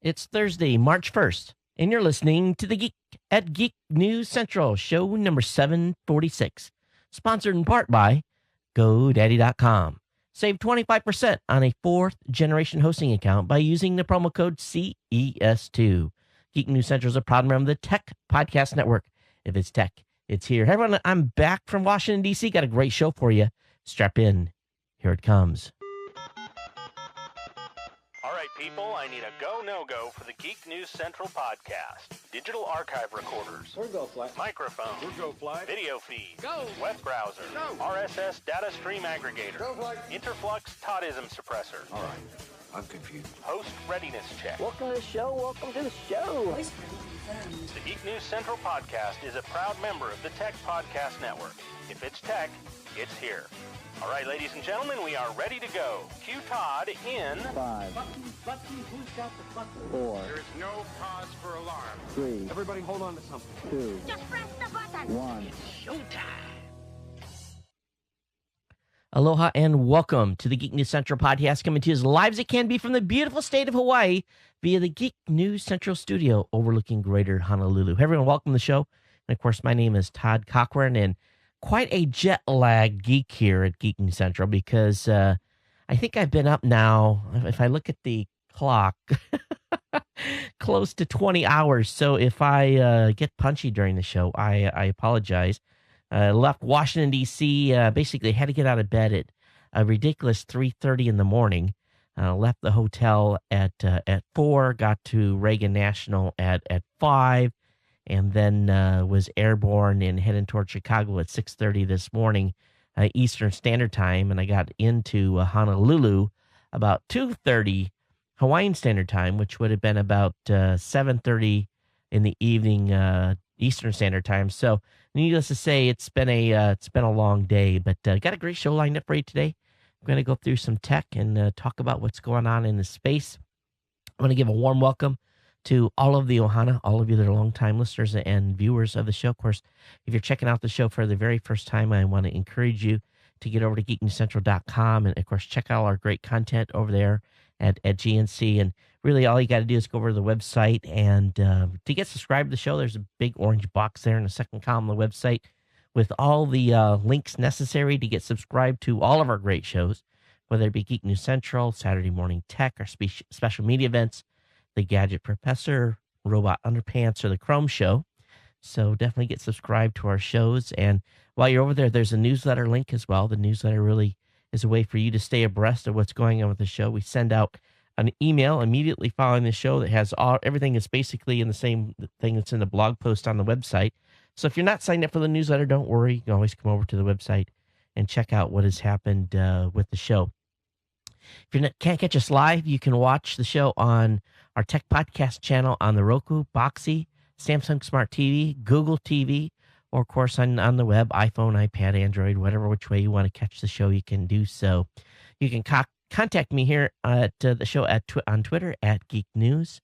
It's Thursday, March 1st, and you're listening to the Geek at Geek News Central, show number 746, sponsored in part by GoDaddy.com. Save 25% on a fourth-generation hosting account by using the promo code CES2. Geek News Central is a proud member of the Tech Podcast Network. If it's tech, it's here. Hey, everyone, I'm back from Washington, D.C. Got a great show for you. Strap in. Here it comes. All right, people, I need a go, no-go for the Geek News Central podcast. Digital archive recorders. We're go fly. Microphone. We're go fly. Video feed. Go. Web browser. Go. RSS data stream aggregator. Go fly. Interflux Toddism suppressor. All right, I'm confused. Host readiness check. Welcome to the show. Welcome to the show. The Geek News Central podcast is a proud member of the Tech Podcast Network. If it's tech, it's here. All right, ladies and gentlemen, we are ready to go. Cue Todd in 5, Button, who's got the button? 4, There is no cause for alarm. 3, Everybody hold on to something. 2, Just press the button. 1. Aloha and welcome to the Geek News Central podcast, coming to you as live as it can be from the beautiful state of Hawaii via the Geek News Central studio overlooking Greater Honolulu. Hey, everyone, welcome to the show. And of course, my name is Todd Cochran, and quite a jet lag geek here at Geek News Central because I think I've been up now, if I look at the clock, close to 20 hours. So if I get punchy during the show, I apologize. Left Washington, D.C., basically had to get out of bed at a ridiculous 3:30 in the morning. Left the hotel at 4, got to Reagan National at 5, and then was airborne and heading toward Chicago at 6:30 this morning, Eastern Standard Time, and I got into Honolulu about 2:30 Hawaiian Standard Time, which would have been about 7:30 in the evening Eastern Standard Time. So, needless to say, it's been a long day, but got a great show lined up for you today. I'm going to go through some tech and talk about what's going on in the space. I'm going to give a warm welcome to all of the Ohana, all of you that are longtime listeners and viewers of the show. Of course, if you're checking out the show for the very first time, I want to encourage you to get over to geeknewscentral.com and, of course, check out our great content over there at GNC. And really, all you got to do is go over to the website. And to get subscribed to the show, there's a big orange box there in the second column of the website with all the links necessary to get subscribed to all of our great shows, whether it be Geek News Central, Saturday Morning Tech, our special media events, the Gadget Professor, Robot Underpants, or the Chrome Show. So definitely get subscribed to our shows. And while you're over there, there's a newsletter link as well. The newsletter really is a way for you to stay abreast of what's going on with the show. We send out an email immediately following the show that has everything is basically in the same thing that's in the blog post on the website. So if you're not signed up for the newsletter, don't worry. You can always come over to the website and check out what has happened with the show. If you can't catch us live, you can watch the show on our Tech Podcast channel on the Roku, Boxy, Samsung Smart TV, Google TV, or, of course, on the web, iPhone, iPad, Android, whatever which way you want to catch the show, you can do so. You can contact me here at the show on Twitter at Geek News.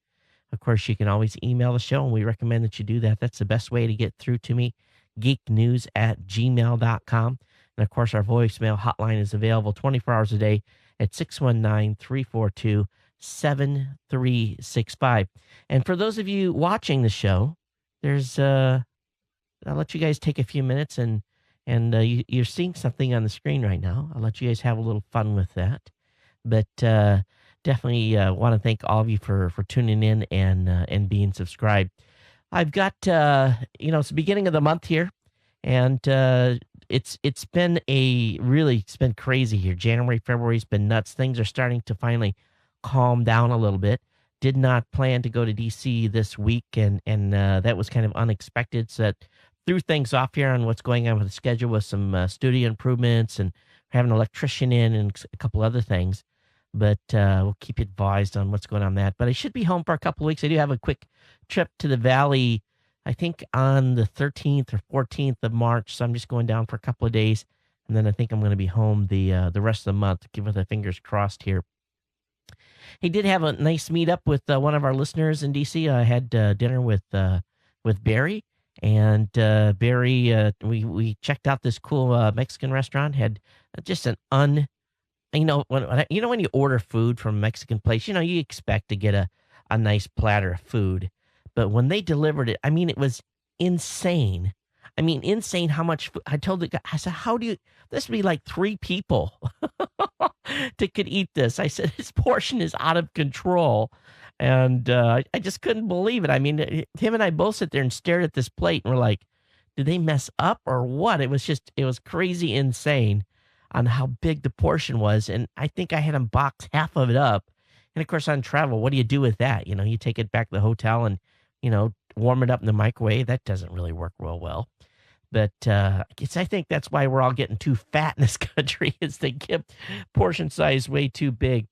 Of course, you can always email the show, and we recommend that you do that. That's the best way to get through to me, geeknews@gmail.com. And, of course, our voicemail hotline is available 24 hours a day at 619-342-7365. And for those of you watching the show, there's I'll let you guys take a few minutes, and you're seeing something on the screen right now. I'll let you guys have a little fun with that. But definitely want to thank all of you for tuning in and being subscribed. I've got it's the beginning of the month here, and it's been crazy here. January, February's been nuts. Things are starting to finally calm down a little bit. Did not plan to go to DC this week, and that was kind of unexpected. So that threw things off here on what's going on with the schedule with some studio improvements and having an electrician in and a couple other things. But we'll keep you advised on what's going on that. But I should be home for a couple of weeks. I do have a quick trip to the Valley, I think on the 13th or 14th of March. So I'm just going down for a couple of days. And then I think I'm going to be home the rest of the month, keeping the fingers crossed here. He did have a nice meetup with one of our listeners in DC. I had dinner with Barry. And Barry, we checked out this cool Mexican restaurant. Had just an when you order food from a Mexican place, you expect to get a a nice platter of food. But when they delivered it, I mean, it was insane. I mean, insane how much food. I told the guy, I said, how do you, this would be like 3 people that could eat this. I said, his portion is out of control. And I just couldn't believe it. I mean, him and I both sit there and stared at this plate and we're like, did they mess up or what? It was crazy insane on how big the portion was. And I think I had him box half of it up. And of course, on travel, what do you do with that? You know, you take it back to the hotel and, you know, warm it up in the microwave. That doesn't really work real well. But I think that's why we're all getting too fat in this country, is they get portion size way too big.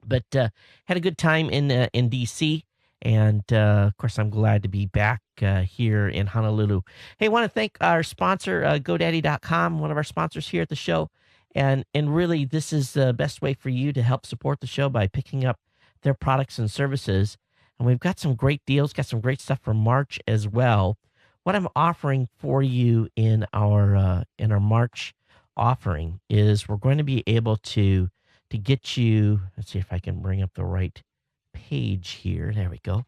But had a good time in D.C., and of course, I'm glad to be back here in Honolulu. Hey, I want to thank our sponsor, GoDaddy.com, one of our sponsors here at the show. And really, this is the best way for you to help support the show by picking up their products and services. And we've got some great deals, got some great stuff for March as well. What I'm offering for you in our March offering is we're going to be able to get you, let's see if I can bring up the right page here. There we go.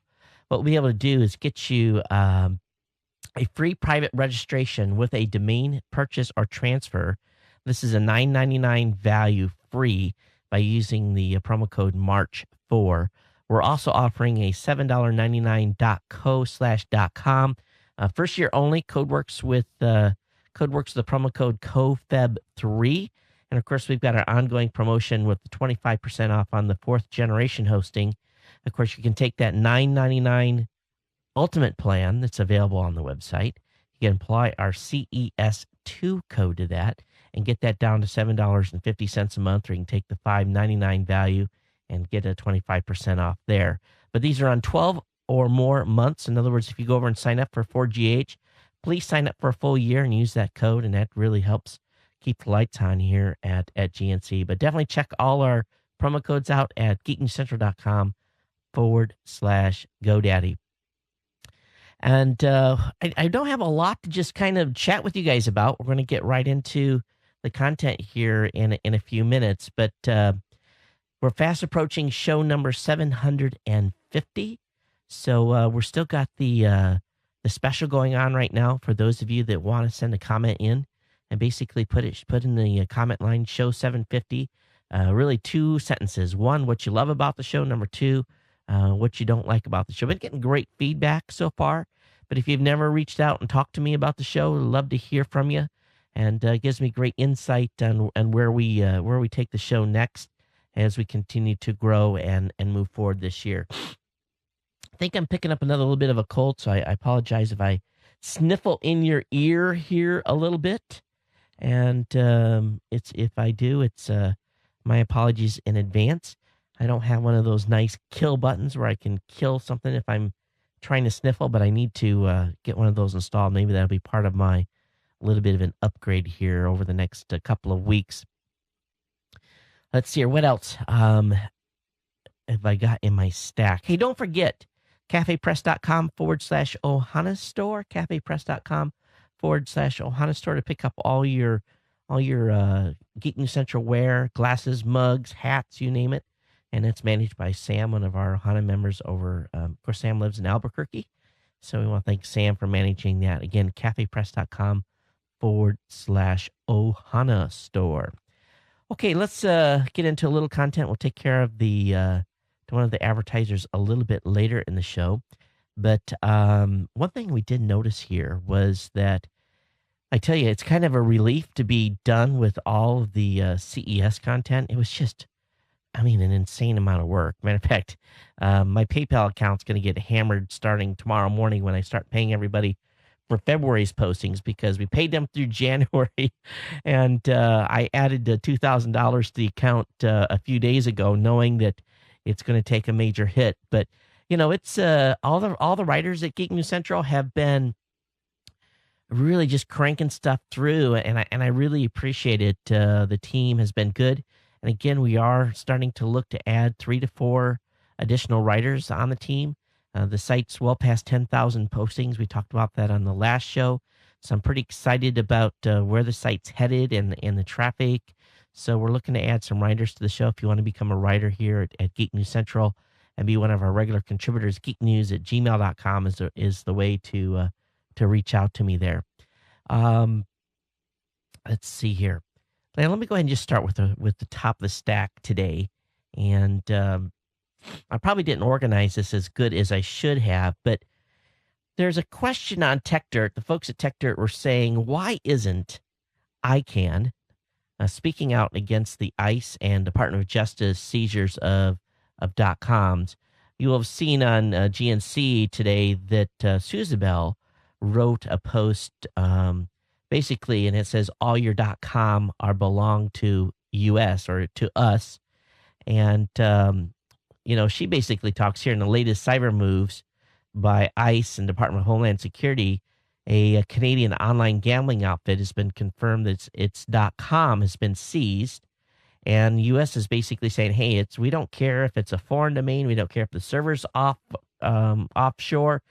What we'll be able to do is get you a free private registration with a domain purchase or transfer. This is a $9.99 value free by using the promo code MARCH4. We're also offering a $7.99.co/.com. First year only. Code works with the promo code COFEB3. And of course, we've got our ongoing promotion with the 25% off on the 4th generation hosting. Of course, you can take that $9.99 ultimate plan that's available on the website. You can apply our CES2 code to that and get that down to $7.50 a month, or you can take the $5.99 value and get a 25% off there. But these are on 12 or more months. In other words, if you go over and sign up for 4GH, please sign up for a full year and use that code, and that really helps keep the lights on here at GNC. But definitely check all our promo codes out at geeknewscentral.com/GoDaddy. And I don't have a lot to just kind of chat with you guys about. We're going to get right into the content here in a few minutes, but we're fast approaching show number 750. So we're still got the special going on right now for those of you that want to send a comment in and basically put in the comment line, show 750. Really 2 sentences. 1, what you love about the show. Number 2, what you don't like about the show. Been getting great feedback so far, but if you've never reached out and talked to me about the show, I'd love to hear from you, and gives me great insight on where we take the show next as we continue to grow and move forward this year. I think I'm picking up another little bit of a cold, so I apologize if I sniffle in your ear here a little bit. And if I do, it's my apologies in advance. I don't have one of those nice kill buttons where I can kill something if I'm trying to sniffle, but I need to get one of those installed. Maybe that'll be part of my little bit of an upgrade here over the next couple of weeks. Let's see here. What else have I got in my stack? Hey, don't forget, cafepress.com/Ohana store, cafepress.com/Ohana store to pick up all your Geek News Central wear, glasses, mugs, hats, you name it. And it's managed by Sam, one of our Ohana members over. Of course, Sam lives in Albuquerque, so we want to thank Sam for managing that. Again, cafepress.com/Ohana store. Okay, let's get into a little content. We'll take care of one of the advertisers a little bit later in the show. But one thing we did notice here was that, I tell you, it's kind of a relief to be done with all of the CES content. It was just, an insane amount of work. Matter of fact, my PayPal account's going to get hammered starting tomorrow morning when I start paying everybody for February's postings, because we paid them through January, and I added $2,000 to the account a few days ago, knowing that it's going to take a major hit. But it's all the writers at Geek News Central have been really just cranking stuff through, and I really appreciate it. The team has been good, and again, we are starting to look to add 3 to 4 additional writers on the team. The site's well past 10,000 postings. We talked about that on the last show, so I'm pretty excited about where the site's headed and the traffic. So we're looking to add some writers to the show. If you want to become a writer here at Geek News Central and be one of our regular contributors, geeknews@gmail.com is the way to reach out to me there. Let's see here. Now, let me go ahead and just start with the top of the stack today. And I probably didn't organize this as good as I should have, but there's a question on TechDirt. The folks at TechDirt were saying, why isn't ICANN speaking out against the ICE and Department of Justice seizures of .coms? You will have seen on GNC today that Suzabel wrote a post basically, and it says all your .com are belong to US or to us. And, she basically talks here in the latest cyber moves by ICE and Department of Homeland Security. A Canadian online gambling outfit has been confirmed that its .com has been seized. And U.S. is basically saying, hey, we don't care if it's a foreign domain. We don't care if the server's offshore.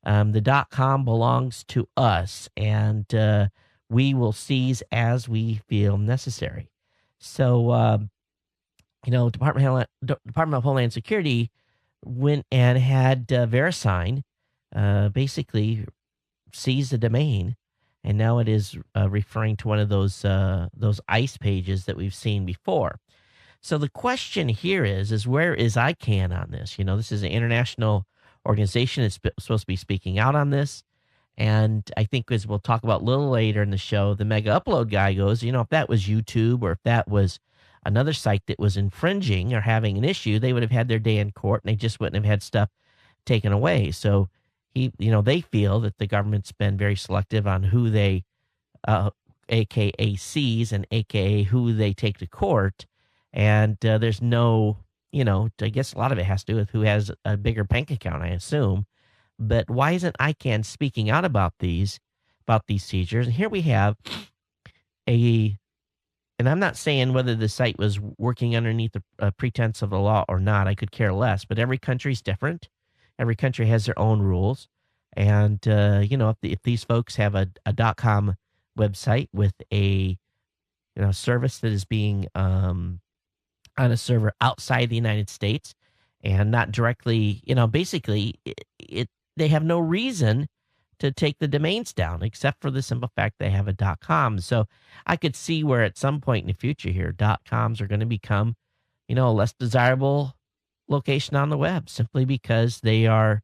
The .com belongs to us, and we will seize as we feel necessary. So, Department of Homeland Security went and had VeriSign basically seize the domain, and now it is referring to one of those ICE pages that we've seen before. So the question here is where is ICANN on this? This is an international organization that's supposed to be speaking out on this. And I think, as we'll talk about a little later in the show, the mega upload guy goes, if that was YouTube or if that was another site that was infringing or having an issue, they would have had their day in court and they just wouldn't have had stuff taken away. So they feel that the government's been very selective on who they, AKA seize and AKA who they take to court. And there's no, I guess a lot of it has to do with who has a bigger bank account, I assume. But why isn't ICANN speaking out about these seizures? And here we have and I'm not saying whether the site was working underneath the pretense of the law or not. I could care less. But every country's different. Every country has their own rules. And, if these folks have a .com website with a service that is being on a server outside the United States and not directly, basically they have no reason to take the domains down except for the simple fact they have a .com. So I could see where at some point in the future here, .coms are going to become, a less desirable location on the web simply because they are,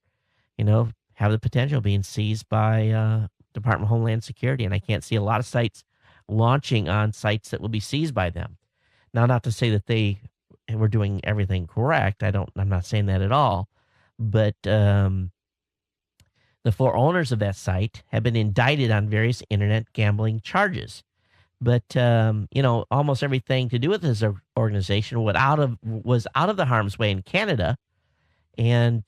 have the potential of being seized by Department of Homeland Security. And I can't see a lot of sites launching on sites that will be seized by them. Now, not to say that they were doing everything correct. I'm not saying that at all. But the four owners of that site have been indicted on various internet gambling charges. But, almost everything to do with this organization was out of the harm's way in Canada. And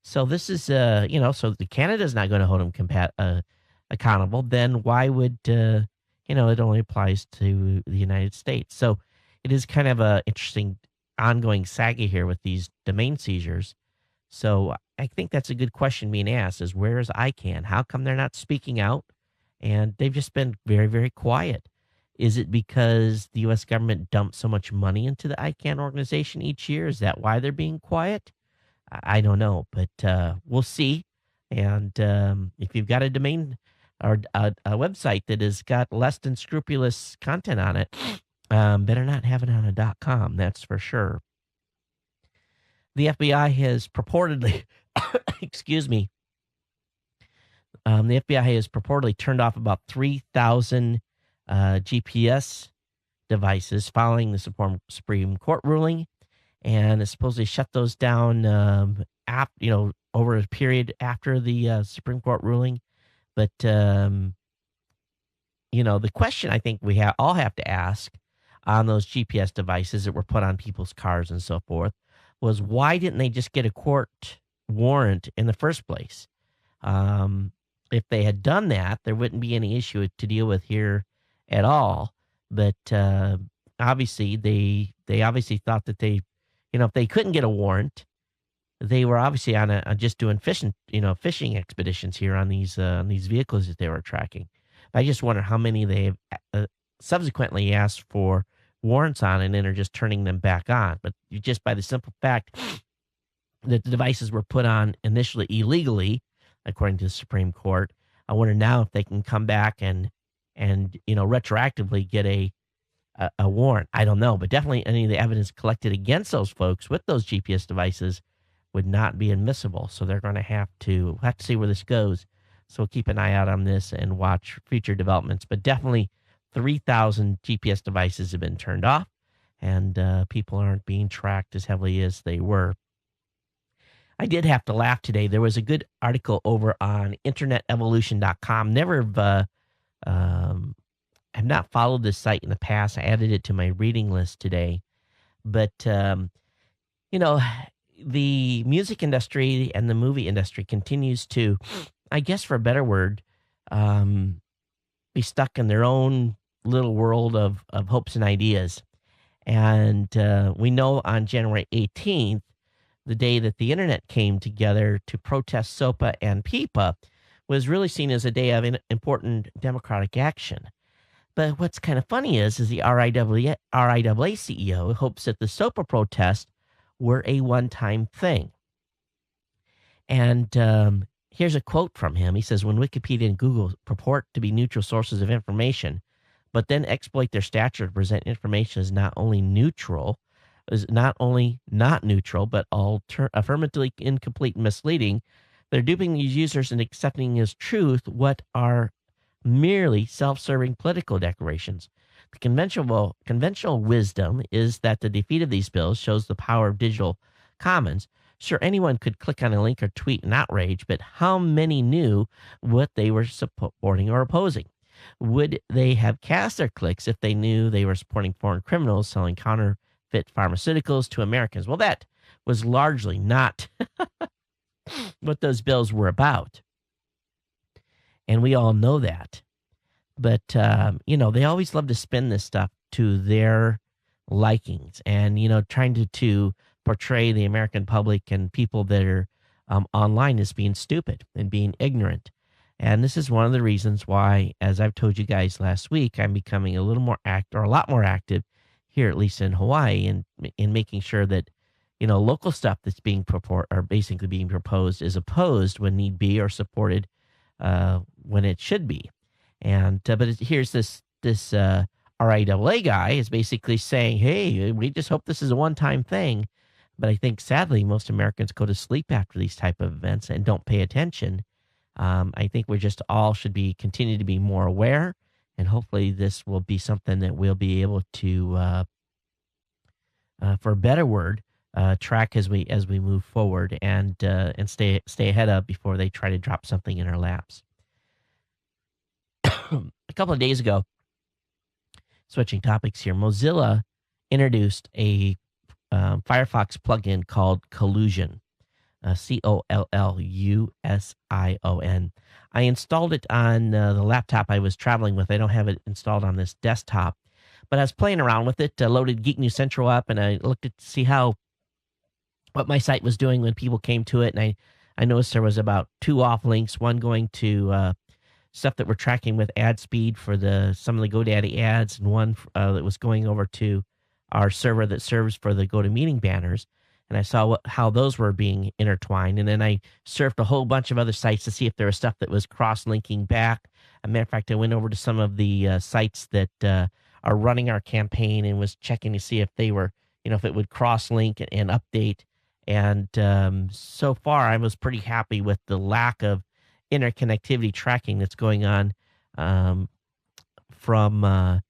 so this is, so the Canada's not going to hold them accountable. Then why would, it only applies to the United States. So it is kind of a interesting ongoing saga here with these domain seizures. So I think that's a good question being asked is where is ICANN? How come they're not speaking out? And they've just been very, very quiet. Is it because the U.S. government dumped so much money into the ICANN organization each year? Is that why they're being quiet? I don't know, but we'll see. And if you've got a domain or a website that has got less than scrupulous content on it, better not have it on a .com, that's for sure. The FBI has purportedly, excuse me, the FBI has purportedly turned off about 3,000 GPS devices following the Supreme Court ruling, and it's supposedly shut those down, over a period after the Supreme Court ruling. But the question I think we all have to ask on those GPS devices that were put on people's cars and so forth was why didn't they just get a court warrant in the first place? If they had done that, there wouldn't be any issue to deal with here at all. But obviously, they obviously thought that if they couldn't get a warrant, they were obviously on just doing fishing expeditions here on these vehicles that they were tracking. I just wonder how many they have subsequently asked for warrants on and then are just turning them back on. But just by the simple fact that the devices were put on initially illegally, according to the Supreme Court. I wonder now if they can come back and retroactively get a warrant. I don't know, but definitely any of the evidence collected against those folks with those GPS devices would not be admissible. So they're going to have to see where this goes. So keep an eye out on this and watch future developments. But definitely 3,000 GPS devices have been turned off, and people aren't being tracked as heavily as they were. I did have to laugh today. There was a good article over on internetevolution.com. I've not followed this site in the past. I added it to my reading list today. But, the music industry and the movie industry continues to, I guess for a better word, be stuck in their own little world of hopes and ideas. And we know on January 18th, the day that the internet came together to protest SOPA and PIPA, was really seen as a day of important democratic action. But what's kind of funny is the RIAA CEO hopes that the SOPA protests were a one-time thing. And here's a quote from him. He says, when Wikipedia and Google purport to be neutral sources of information, but then exploit their stature to present information as not only not neutral, but affirmatively incomplete and misleading, they're duping these users and accepting as truth what are merely self-serving political declarations. The conventional wisdom is that the defeat of these bills shows the power of digital commons. Sure, anyone could click on a link or tweet an outrage, but how many knew what they were supporting or opposing? Would they have cast their clicks if they knew they were supporting foreign criminals selling counterfeit pharmaceuticals to Americans? Well, that was largely not what those bills were about. And we all know that. But, they always love to spin this stuff to their likings and, trying to portray the American public and people that are online as being stupid and being ignorant. And this is one of the reasons why, as I've told you guys last week, I'm becoming a lot more active here, at least in Hawaii, in making sure that, local stuff that's being basically being proposed is opposed when need be or supported when it should be. And but here's this RIAA guy is basically saying, hey, we just hope this is a one-time thing. But I think sadly most Americans go to sleep after these type of events and don't pay attention. I think we just all should continue to be more aware, and hopefully this will be something that we'll be able to, for a better word, track as we move forward and stay ahead of before they try to drop something in our laps. A couple of days ago, switching topics here, Mozilla introduced a Firefox plugin called Collusion, Collusion. I installed it on the laptop I was traveling with. I don't have it installed on this desktop, but I was playing around with it. Loaded Geek News Central up, and I looked to see what my site was doing when people came to it, and I noticed there was about 2 off links, one going to stuff that we're tracking with ad speed for some of the GoDaddy ads, and one that was going over to our server that serves for the GoToMeeting banners. And I saw how those were being intertwined. And then I surfed a whole bunch of other sites to see if there was stuff that was cross-linking back. As a matter of fact, I went over to some of the sites that are running our campaign and was checking to see if they were, if it would cross-link and update. And so far, I was pretty happy with the lack of interconnectivity tracking that's going on from the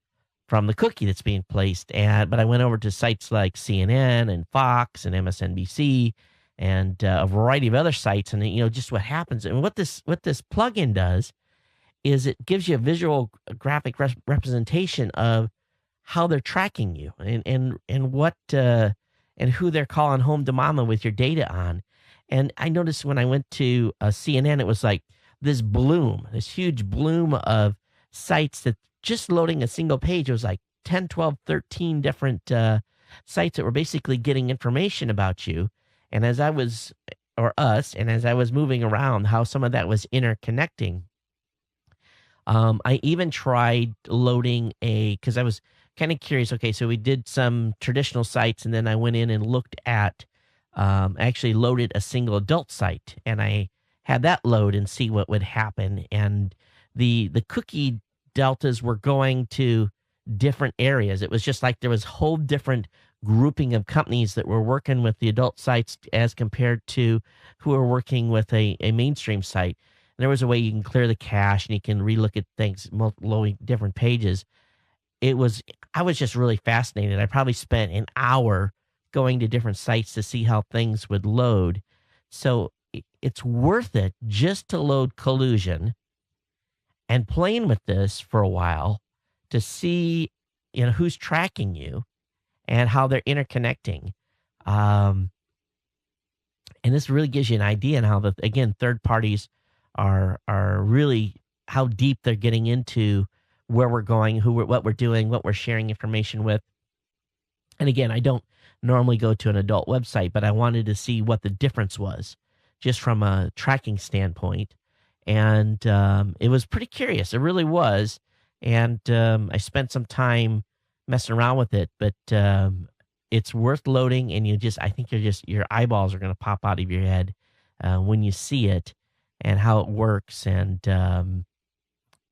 cookie that's being placed. But I went over to sites like CNN and Fox and MSNBC and a variety of other sites, and just what happens. And what this plugin does is it gives you a visual graphic representation of how they're tracking you and what and who they're calling home to mama with your data on. And I noticed when I went to CNN, it was like this huge bloom of sites that just loading a single page. It was like 10, 12, 13 different sites that were basically getting information about you. And as I was moving around, how some of that was interconnecting. I even tried loading because I was kind of curious. Okay, so we did some traditional sites, and then I went in and looked at actually loaded a single adult site, and I had that load and see what would happen. And the cookie deltas were going to different areas. It was just like there was whole different grouping of companies that were working with the adult sites as compared to who are working with a mainstream site. And there was a way you can clear the cache and you can relook at things, loading different pages. I was just really fascinated. I probably spent an hour going to different sites to see how things would load. So it's worth it just to load Collusion and playing with this for a while to see, who's tracking you and how they're interconnecting. And this really gives you an idea on how third parties are really, how deep they're getting into where we're going, what we're doing, what we're sharing information with. And again, I don't normally go to an adult website, but I wanted to see what the difference was just from a tracking standpoint. And it was pretty curious. It really was. And I spent some time messing around with it, but it's worth loading. And I think your eyeballs are going to pop out of your head when you see it and how it works. And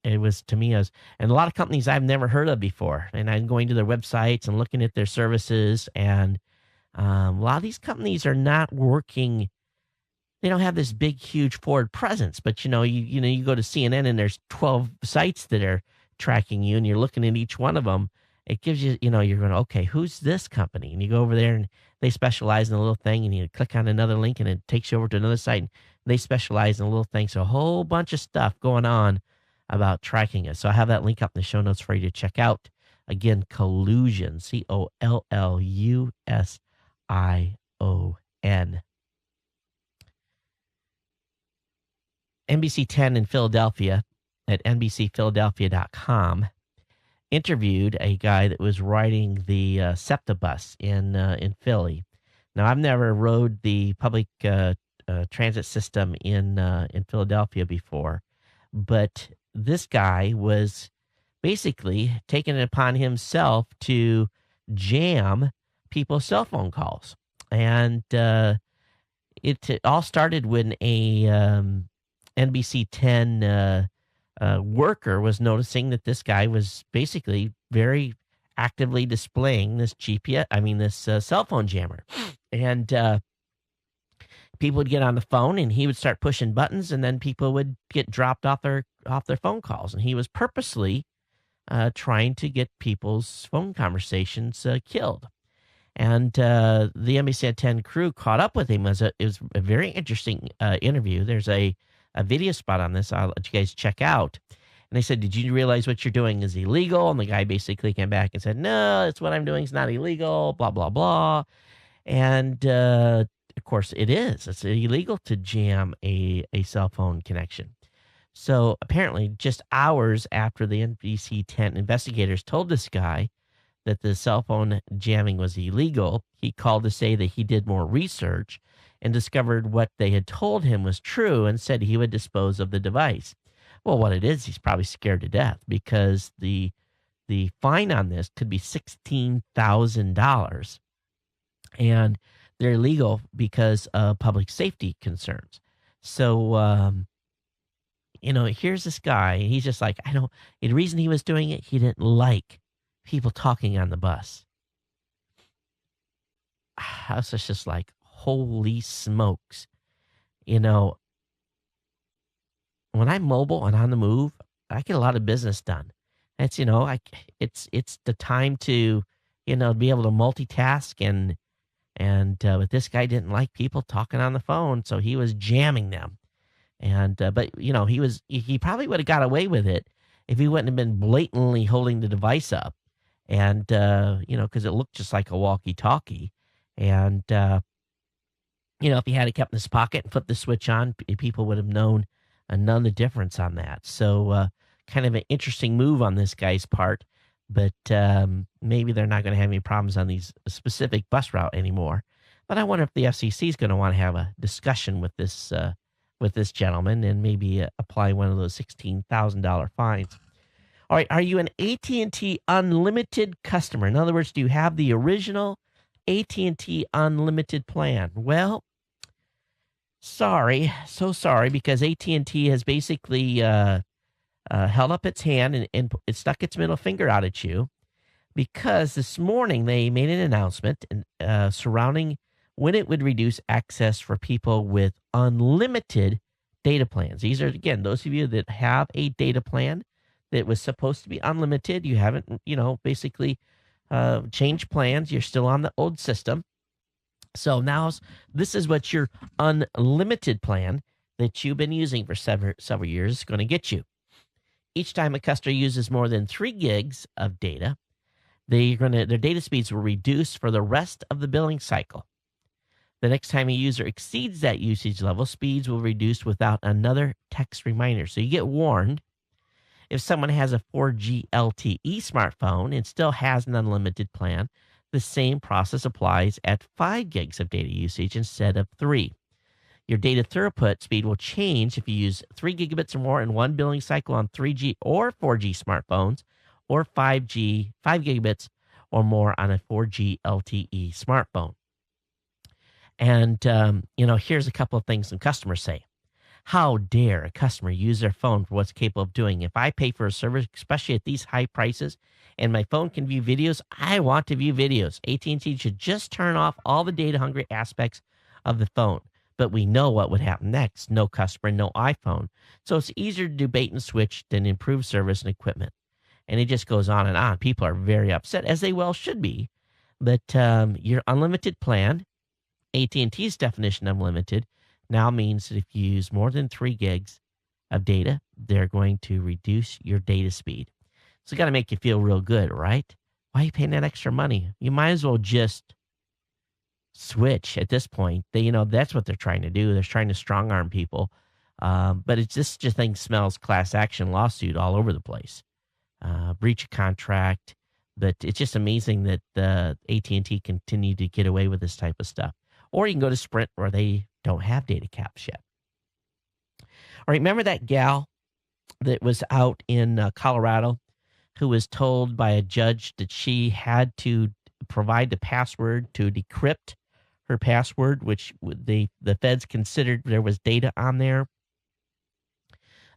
it was, to me, and a lot of companies I've never heard of before. And I'm going to their websites and looking at their services. And a lot of these companies are not working. They don't have this big, huge forward presence. But, you go to CNN and there's 12 sites that are tracking you and you're looking at each one of them. It gives you, you're going, okay, who's this company? And you go over there and they specialize in a little thing and you click on another link and it takes you over to another site and they specialize in a little thing. So a whole bunch of stuff going on about tracking it. So I have that link up in the show notes for you to check out. Again, Collusion, COLLUSION. NBC 10 in Philadelphia at NBCPhiladelphia.com interviewed a guy that was riding the SEPTA bus in Philly. Now, I've never rode the public transit system in Philadelphia before, but this guy was basically taking it upon himself to jam people's cell phone calls. And it all started when a NBC 10 worker was noticing that this guy was basically very actively displaying this cell phone jammer. And people would get on the phone and he would start pushing buttons and then people would get dropped off their phone calls. And he was purposely trying to get people's phone conversations killed. And the NBC 10 crew caught up with him. It was a very interesting interview. There's a video spot on this I'll let you guys check out. And they said, did you realize what you're doing is illegal? And the guy basically came back and said, no, it's what I'm doing is not illegal, blah, blah, blah. And of course it is. It's illegal to jam a cell phone connection. So apparently just hours after the NBC 10 investigators told this guy that the cell phone jamming was illegal, he called to say that he did more research and discovered what they had told him was true and said he would dispose of the device. Well, what it is, he's probably scared to death because the fine on this could be $16,000. And they're illegal because of public safety concerns. So, here's this guy, and he's just like, the reason he was doing it, he didn't like people talking on the bus. I was just like, holy smokes. When I'm mobile and on the move, I get a lot of business done. It's, it's the time to, be able to multitask but this guy didn't like people talking on the phone, so he was jamming them. But he probably would have got away with it if he wouldn't have been blatantly holding the device up. And, because it looked just like a walkie-talkie. And, if he had it kept in his pocket and flipped the switch on, people would have known the difference on that. So kind of an interesting move on this guy's part. But maybe they're not going to have any problems on these specific bus route anymore. But I wonder if the FCC is going to want to have a discussion with this gentleman and maybe apply one of those $16,000 fines. All right, are you an AT&T Unlimited customer? In other words, do you have the original AT&T unlimited plan. Well, so sorry, because AT&T has basically held up its hand and it stuck its middle finger out at you, because this morning they made an announcement surrounding when it would reduce access for people with unlimited data plans. These are, again, those of you that have a data plan that was supposed to be unlimited. You haven't, basically changed plans. You're still on the old system. So now this is what your unlimited plan that you've been using for several years is going to get you. Each time a customer uses more than 3 gigs of data, their data speeds will reduce for the rest of the billing cycle. The next time a user exceeds that usage level, speeds will reduce without another text reminder. So you get warned. If someone has a 4G LTE smartphone and still has an unlimited plan, the same process applies at 5 gigs of data usage instead of 3. Your data throughput speed will change if you use 3 gigabits or more in one billing cycle on 3G or 4G smartphones, or 5 gigabits or more on a 4G LTE smartphone. And, here's a couple of things some customers say. How dare a customer use their phone for what's capable of doing? If I pay for a service, especially at these high prices, and my phone can view videos, I want to view videos. AT&T should just turn off all the data-hungry aspects of the phone. But we know what would happen next. No customer, no iPhone. So it's easier to do bait and switch than improve service and equipment. And it just goes on and on. People are very upset, as they well should be. But your unlimited plan, AT&T's definition of unlimited, now means that if you use more than 3 gigs of data, they're going to reduce your data speed. So it's got to make you feel real good, right? Why are you paying that extra money? You might as well just switch at this point. That's what they're trying to do. They're trying to strong arm people. But it's just thing smells class action lawsuit all over the place. Breach of contract. But it's just amazing that AT&T continue to get away with this type of stuff. Or you can go to Sprint, where they don't have data caps yet. All right, remember that gal that was out in Colorado who was told by a judge that she had to provide the password to decrypt her password, which the feds considered there was data on there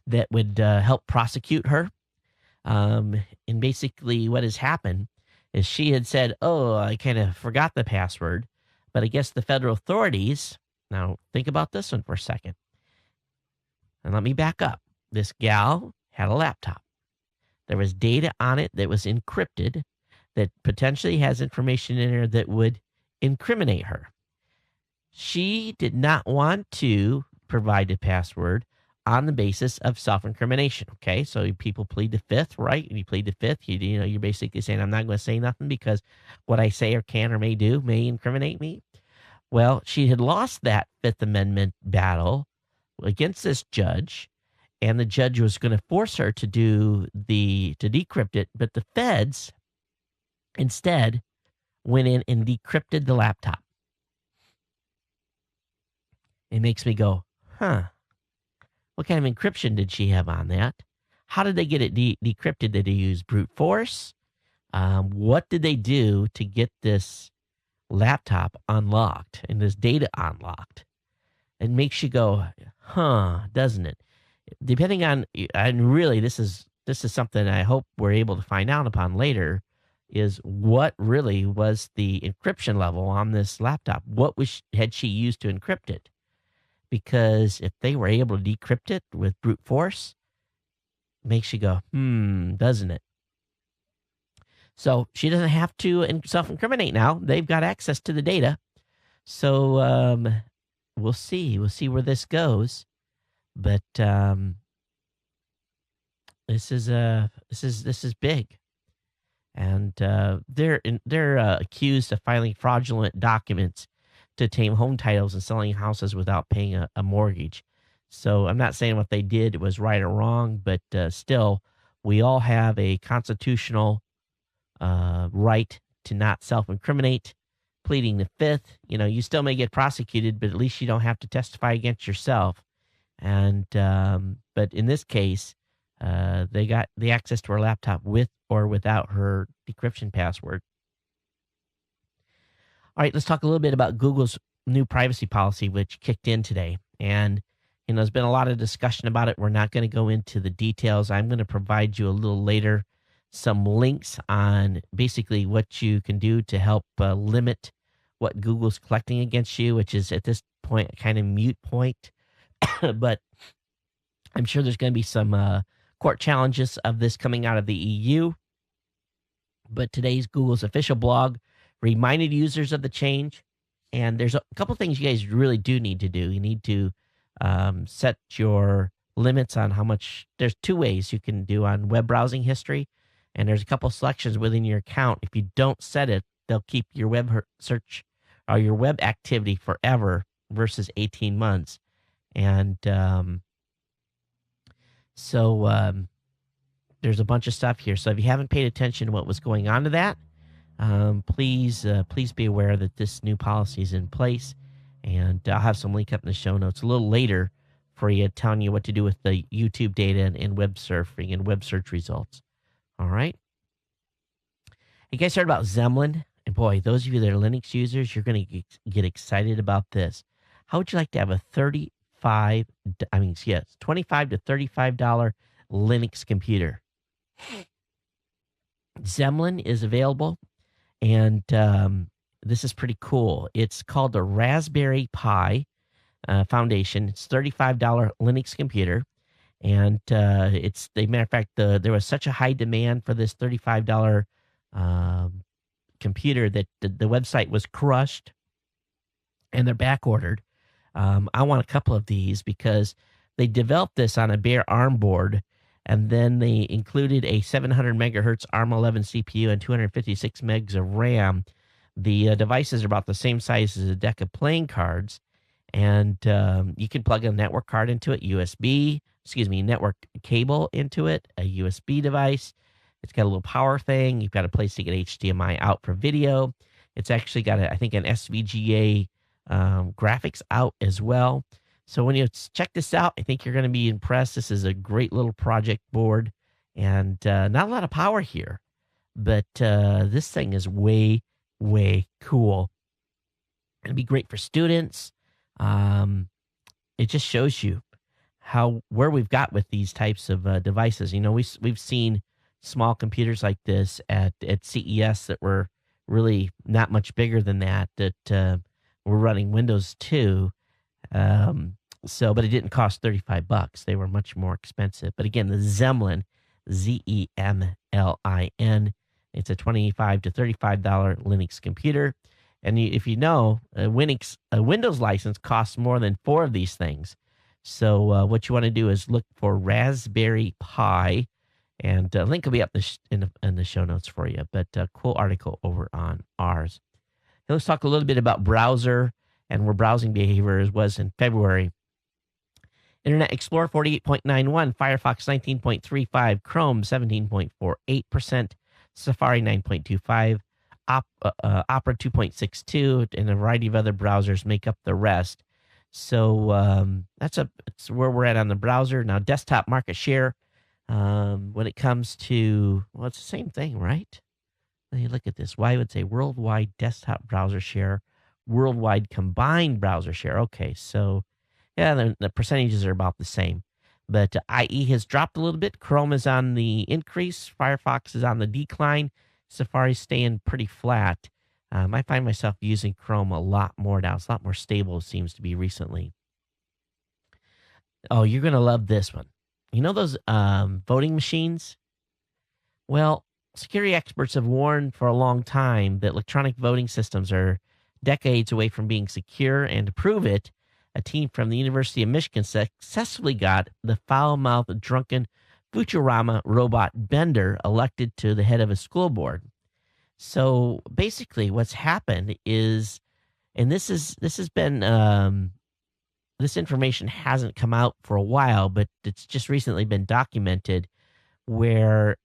that would help prosecute her. And basically what has happened is she had said, I kind of forgot the password. But I guess the federal authorities, now think about this one for a second. And let me back up. This gal had a laptop. There was data on it that was encrypted that potentially has information in there that would incriminate her. She did not want to provide the password on the basis of self-incrimination. Okay, so people plead the fifth, right? And you plead the fifth, you're basically saying, I'm not going to say nothing because what I say or can or may do may incriminate me. Well, she had lost that Fifth Amendment battle against this judge, and the judge was going to force her to decrypt it, but the feds instead went in and decrypted the laptop. It makes me go, what kind of encryption did she have on that? How did they get it decrypted? Did they use brute force? What did they do to get this laptop unlocked and this data unlocked? It makes you go, doesn't it? Depending on, and really this is something I hope we're able to find out upon later, is what really was the encryption level on this laptop? What had she used to encrypt it? Because if they were able to decrypt it with brute force, it makes you go, doesn't it? So she doesn't have to self-incriminate now. They've got access to the data. So we'll see. We'll see where this goes. But this is big. And they're accused of filing fraudulent documents to obtain home titles and selling houses without paying a mortgage. So I'm not saying what they did was right or wrong, but still, we all have a constitutional right to not self-incriminate. Pleading the fifth, you still may get prosecuted, but at least you don't have to testify against yourself. And but in this case, they got the access to her laptop with or without her decryption password. All right, let's talk a little bit about Google's new privacy policy, which kicked in today. And, there's been a lot of discussion about it. We're not going to go into the details. I'm going to provide you a little later some links on basically what you can do to help limit what Google's collecting against you, which is at this point a kind of mute point. But I'm sure there's going to be some court challenges of this coming out of the EU. But today's Google's official blog reminded users of the change. And there's a couple things you guys really do need to do. You need to set your limits on how much. There's two ways you can do on web browsing history. And there's a couple selections within your account. If you don't set it, they'll keep your web search or your web activity forever versus 18 months. And so there's a bunch of stuff here. So if you haven't paid attention to what was going on to that, please be aware that this new policy is in place. And I'll have some link up in the show notes a little later for you, telling you what to do with the YouTube data and web surfing and web search results. All right. You guys heard about Zemlin? And boy, those of you that are Linux users, you're going to get excited about this. How would you like to have a $25 to $35 Linux computer? Zemlin is available, and this is pretty cool. It's called the Raspberry Pi Foundation. It's $35 Linux computer. And it's, a matter of fact, there was such a high demand for this $35 computer that the website was crushed, and they're back ordered. I want a couple of these because they developed this on a bare ARM board, and then they included a 700 megahertz ARM11 CPU and 256 megs of RAM. The devices are about the same size as a deck of playing cards, and you can plug a network card into it, network cable into it, a USB device. It's got a little power thing. You've got a place to get HDMI out for video. It's actually got, I think, an SVGA graphics out as well. So when you check this out, I think you're going to be impressed. This is a great little project board, and not a lot of power here, but this thing is way, way cool. It'd be great for students. It just shows you where we've got with these types of devices. We've seen small computers like this at CES that were really not much bigger than that were running Windows 2. But it didn't cost $35. They were much more expensive. But again, the Zemlin, Zemlin, it's a $25 to $35 Linux computer. And if you know, a Windows license costs more than 4 of these things. So what you want to do is look for Raspberry Pi, and link will be up in the show notes for you. But cool article over on ours. Now let's talk a little bit about browser and where browsing behavior was in February. Internet Explorer 48.91, Firefox 19.35, Chrome 17.48%, Safari 9.25, Opera 2.62, and a variety of other browsers make up the rest. So that's where we're at on the browser. Now, desktop market share, when it comes to, well, it's the same thing, right? Let me look at this. Why would say worldwide desktop browser share, worldwide combined browser share. Okay, so yeah, the percentages are about the same. But IE has dropped a little bit. Chrome is on the increase. Firefox is on the decline. Safari's staying pretty flat. I find myself using Chrome a lot more now. It's a lot more stable, it seems to be recently. Oh, you're going to love this one. You know those voting machines? Well, security experts have warned for a long time that electronic voting systems are decades away from being secure, and to prove it, a team from the University of Michigan successfully got the foul-mouthed, drunken Futurama robot Bender elected to the head of a school board. So basically what's happened is, and this has been, this information hasn't come out for a while, but it's just recently been documented, where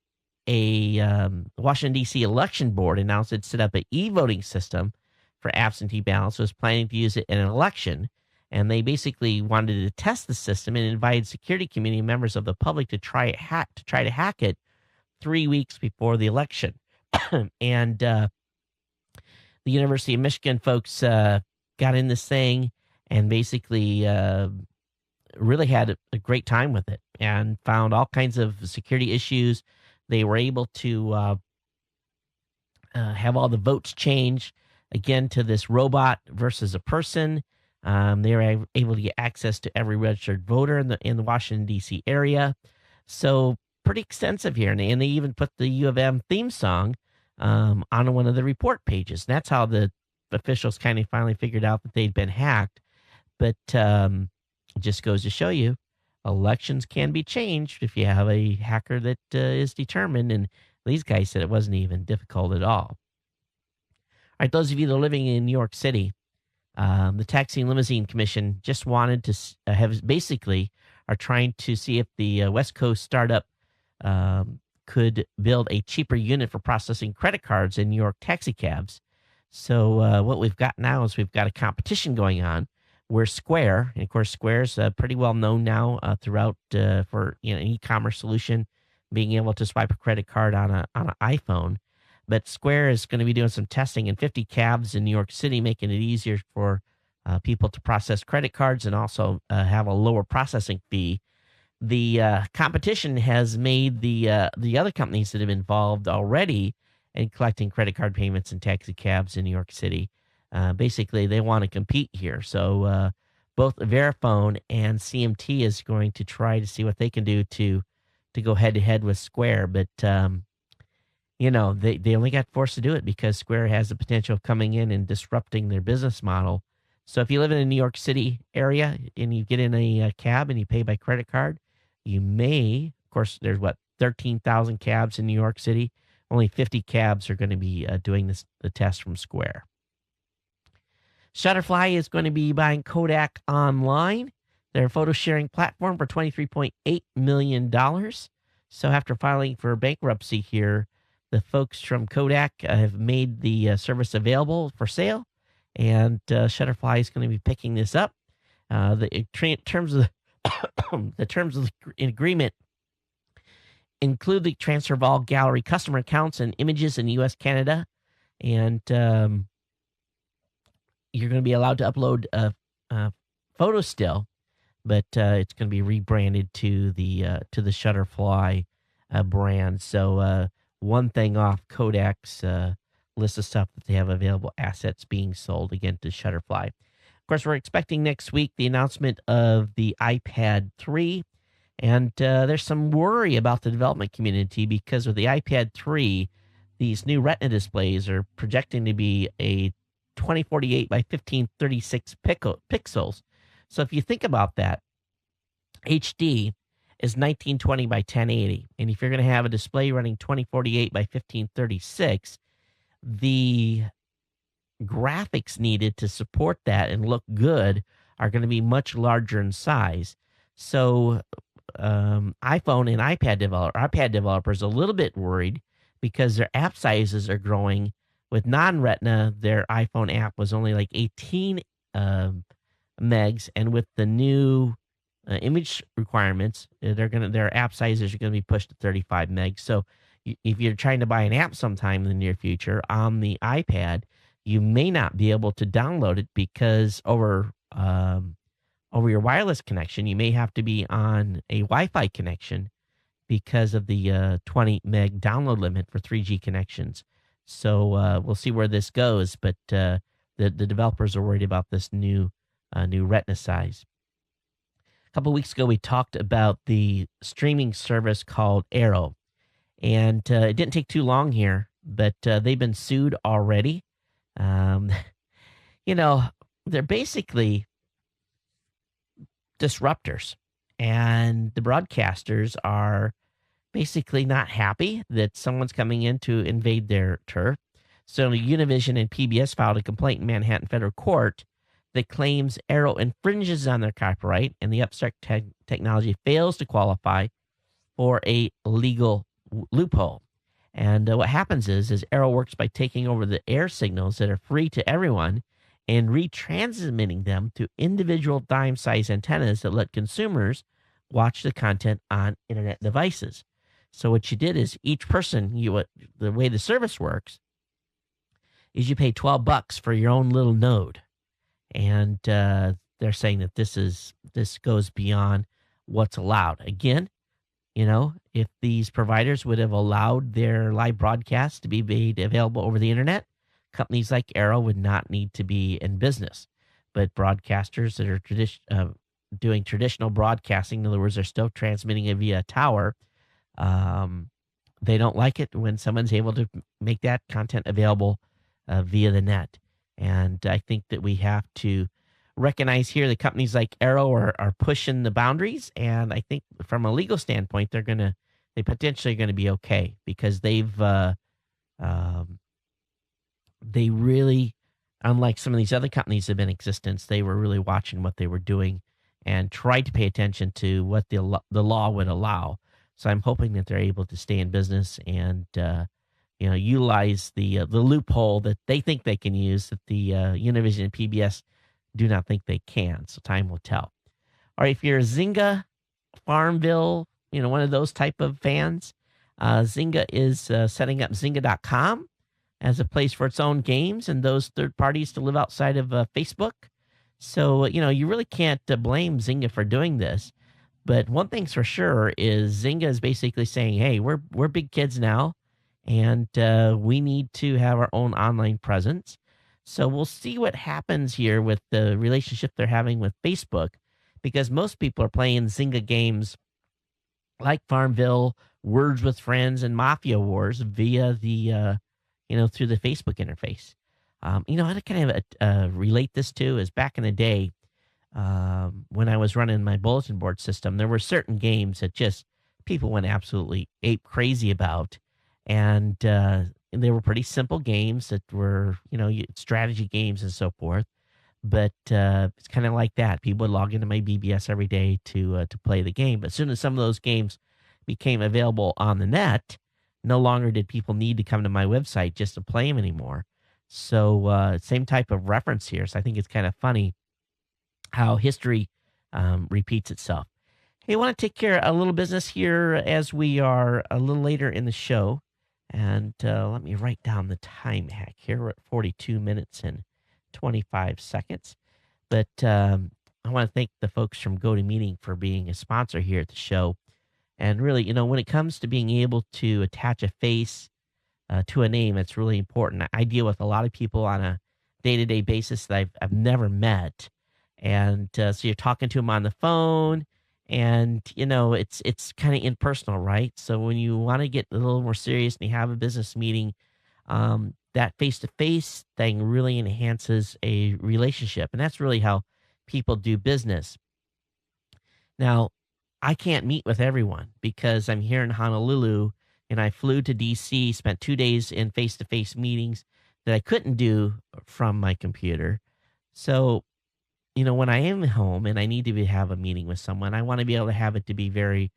a Washington, D.C. election board announced it'd set up an e-voting system for absentee ballots, was planning to use it in an election. And they basically wanted to test the system and invited security community members of the public to try to hack it 3 weeks before the election. And the University of Michigan folks got in this thing and basically really had a great time with it and found all kinds of security issues. They were able to have all the votes change again to this robot versus a person. They were able to get access to every registered voter in the Washington, D.C. area. So pretty extensive here. And they even put the U of M theme song on one of the report pages. And that's how the officials kind of finally figured out that they'd been hacked. But it just goes to show you, elections can be changed if you have a hacker that is determined. And these guys said it wasn't even difficult at all. All right, those of you that are living in New York City, the Taxi and Limousine Commission just wanted to are trying to see if the West Coast startup could build a cheaper unit for processing credit cards in New York taxi cabs. So what we've got now is we've got a competition going on where Square, and of course Square's pretty well known now throughout for an e-commerce solution, being able to swipe a credit card on an iPhone. But Square is going to be doing some testing in 50 cabs in New York City, making it easier for people to process credit cards and also have a lower processing fee. The competition has made the other companies that have been involved already in collecting credit card payments in taxi cabs in New York City. Basically, they want to compete here. So both Verifone and CMT is going to try to see what they can do to go head-to-head with Square. But they only got forced to do it because Square has the potential of coming in and disrupting their business model. So if you live in a New York City area and you get in a cab and you pay by credit card, you may, of course, there's 13,000 cabs in New York City. Only 50 cabs are going to be doing the test from Square. Shutterfly is going to be buying Kodak Online, their photo sharing platform, for $23.8 million. So after filing for bankruptcy here, the folks from Kodak have made the service available for sale, and Shutterfly is going to be picking this up. The terms of the agreement include the transfer of all gallery customer accounts and images in U.S., Canada, and you're going to be allowed to upload photos still, but it's going to be rebranded to the Shutterfly brand. So one thing off Kodak's list of stuff that they have available assets being sold again to Shutterfly. Of course, we're expecting next week the announcement of the iPad 3, and there's some worry about the development community because with the iPad 3, these new Retina displays are projecting to be a 2048 by 1536 pixels. So if you think about that, HD is 1920 by 1080. And if you're going to have a display running 2048 by 1536, the graphics needed to support that and look good are going to be much larger in size. So iPhone and iPad developers are a little bit worried because their app sizes are growing. With non-Retina, their iPhone app was only like 18 megs, and with the new image requirements, their app sizes are going to be pushed to 35 megs. So if you're trying to buy an app sometime in the near future on the iPad, you may not be able to download it because over your wireless connection, you may have to be on a Wi-Fi connection because of the 20 meg download limit for 3G connections. So we'll see where this goes, but the developers are worried about this new Retina size. A couple weeks ago, we talked about the streaming service called Aereo, and it didn't take too long here, but they've been sued already. They're basically disruptors, and the broadcasters are basically not happy that someone's coming in to invade their turf. So Univision and PBS filed a complaint in Manhattan Federal Court that claims Aereo infringes on their copyright and the upstart technology fails to qualify for a legal loophole. And what happens is Aereo works by taking over the air signals that are free to everyone and retransmitting them to individual dime-sized antennas that let consumers watch the content on internet devices. So what you did is each person, the way the service works is you pay $12 for your own little node. And they're saying that this goes beyond what's allowed. Again, if these providers would have allowed their live broadcasts to be made available over the internet, companies like Aereo would not need to be in business. But broadcasters that are doing traditional broadcasting, in other words, they're still transmitting it via a tower, they don't like it when someone's able to make that content available via the net. And I think that we have to recognize here that companies like Aereo are pushing the boundaries. And I think from a legal standpoint, they potentially going to be okay, because they really, unlike some of these other companies that have been in existence, they were really watching what they were doing and tried to pay attention to what the law would allow. So I'm hoping that they're able to stay in business and utilize the loophole that they think they can use that the Univision and PBS do not think they can. So time will tell. All right, if you're a Zynga, Farmville, one of those type of fans, Zynga is setting up Zynga.com as a place for its own games and those third parties to live outside of Facebook. So, you really can't blame Zynga for doing this. But one thing's for sure is Zynga is basically saying, hey, we're big kids now, and we need to have our own online presence. So we'll see what happens here with the relationship they're having with Facebook, because most people are playing Zynga games like Farmville, Words with Friends, and Mafia Wars via the, through the Facebook interface. How to kind of relate this to is back in the day when I was running my bulletin board system, there were certain games that just people went absolutely ape crazy about. And they were pretty simple games that were, strategy games and so forth. But it's kind of like that. People would log into my BBS every day to play the game. But as soon as some of those games became available on the net, no longer did people need to come to my website just to play them anymore. So same type of reference here. So I think it's kind of funny how history repeats itself. Hey, I want to take care of a little business here as we are a little later in the show. And let me write down the time hack here. We're at 42 minutes and 25 seconds. But I want to thank the folks from GoToMeeting for being a sponsor here at the show. And really, when it comes to being able to attach a face to a name, it's really important. I deal with a lot of people on a day-to-day basis that I've never met. And so you're talking to them on the phone, and, it's kind of impersonal, right? So when you want to get a little more serious and you have a business meeting, that face-to-face thing really enhances a relationship. And that's really how people do business. Now, I can't meet with everyone because I'm here in Honolulu, and I flew to DC, spent 2 days in face-to-face meetings that I couldn't do from my computer. So, when I am home and I need to have a meeting with someone, I want to be able to have it to be very